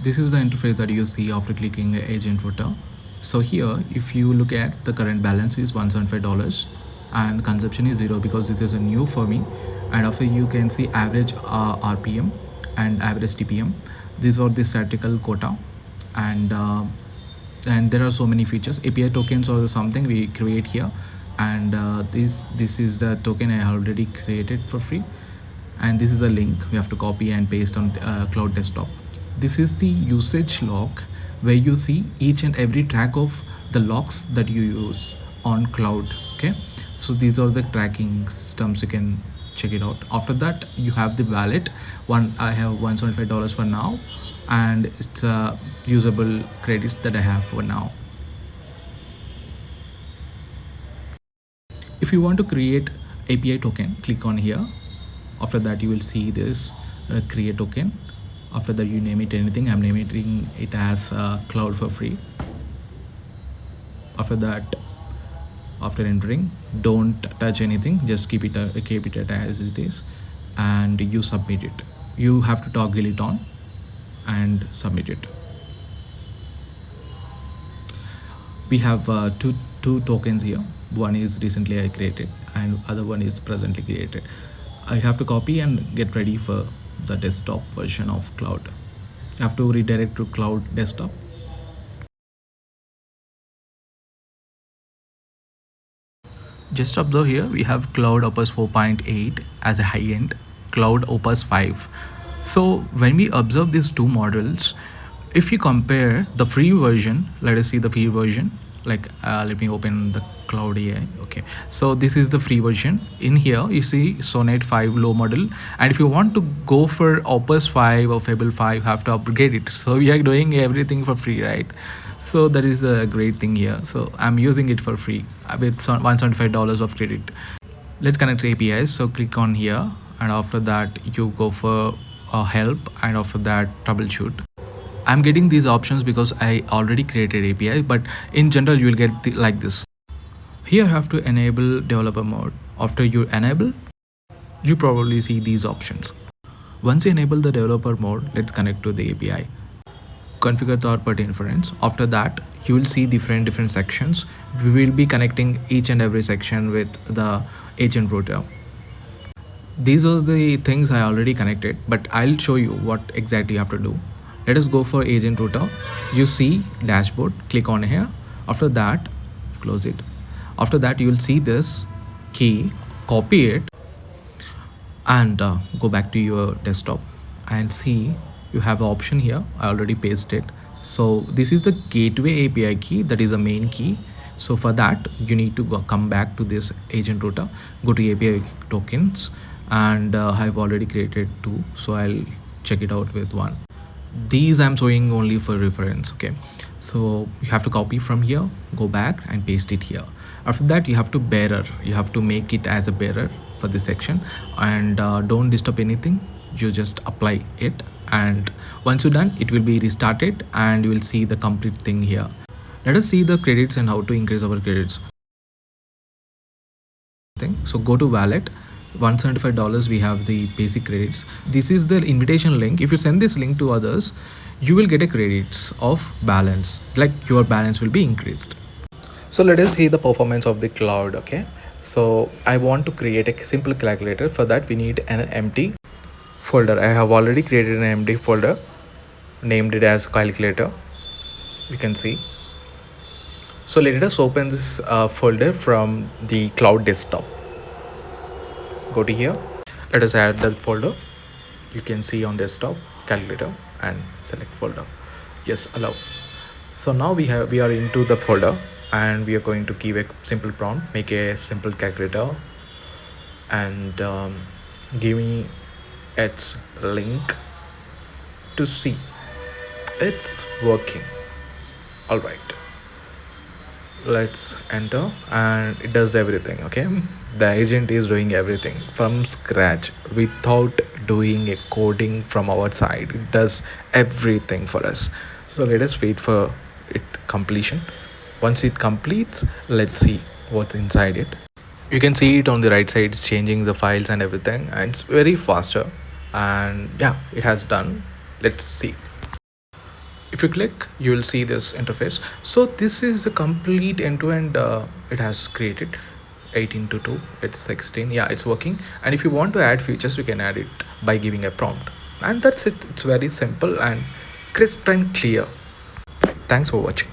This is the interface that you see after clicking AgentRouter. So here, if you look at the current balance is $175 and consumption is 0 because this is a new for me. And after you can see average RPM and average TPM. These are the statistical quota, and there are so many features. API tokens or something we create here, and this is the token I already created for free, and this is the link we have to copy and paste on Cloud Desktop. This is the usage log where you see each and every track of the logs that you use on cloud. Okay, so these are the tracking systems. You can check it out. After that, you have the wallet. I have $175 for now, and it's usable credits that I have for now. If you want to create API token, click on here. After that, you will see this create token. After that, you name it anything. I'm naming it as cloud for free. After that, after entering, don't touch anything, just keep it as it is, and you submit it. You have to toggle it on and submit it. We have two tokens here. One is recently I created and other one is presently created. I have to copy and get ready for the desktop version of cloud. I have to redirect to Cloud Desktop. Just observe here, we have Cloud Opus 4.8 as a high-end, Cloud Opus 5. So when we observe these two models, if you compare the free version, let us see the free version. Like let me open the Cloud AI. Okay, so this is the free version. In here you see Sonnet 5 low model, and if you want to go for Opus 5 or Fable 5, you have to upgrade it. So we are doing everything for free, right? So that is the great thing here. So I'm using it for free with $175 of credit. Let's connect APIs. So click on here, and after that you go for help, and after that troubleshoot. I'm getting these options because I already created API, but in general you will get like this. Here you have to enable developer mode. After you enable, you probably see these options. Once you enable the developer mode, let's connect to the API. Configure third-party inference. After that, you will see different sections. We will be connecting each and every section with the AgentRouter. These are the things I already connected, but I'll show you what exactly you have to do. Let us go for AgentRouter. You see dashboard, click on here. After that, close it. After that, you will see this key, copy it, and go back to your desktop and see you have an option here. I already pasted. So this is the gateway API key, that is the main key. So for that, you need to come back to this AgentRouter, go to API tokens, and I've already created two, so I'll check it out with one. These I'm showing only for reference. Okay, so you have to copy from here, go back and paste it here. After that, you have to bearer, you have to make it as a bearer for this section, and don't disturb anything, you just apply it, and once you're done, it will be restarted and you will see the complete thing here. Let us see the credits and how to increase our credits. So go to wallet, $175 we have the basic credits. This is the invitation link. If you send this link to others, you will get a credits of balance, like your balance will be increased. So let us see the performance of the cloud. Okay, so I want to create a simple calculator. For that, we need an empty folder. I have already created an empty folder, named it as calculator, you can see. So let us open this folder from the Cloud Desktop. Go to here, let us add the folder. You can see on desktop calculator and select folder. Yes, allow. So now we are into the folder, and we are going to give a simple prompt, make a simple calculator, and give me its link to see it's working. All right, let's enter, and it does everything. Okay, the agent is doing everything from scratch without doing a coding from our side. It does everything for us. So let us wait for it completion. Once it completes, let's see what's inside it. You can see it on the right side, it's changing the files and everything, and it's very faster. And yeah, it has done. Let's see. If you click, you will see this interface. So this is a complete end-to-end. It has created 18 to 2, it's 16. Yeah, it's working. And if you want to add features, you can add it by giving a prompt, and that's it. It's very simple and crisp and clear. Thanks for watching.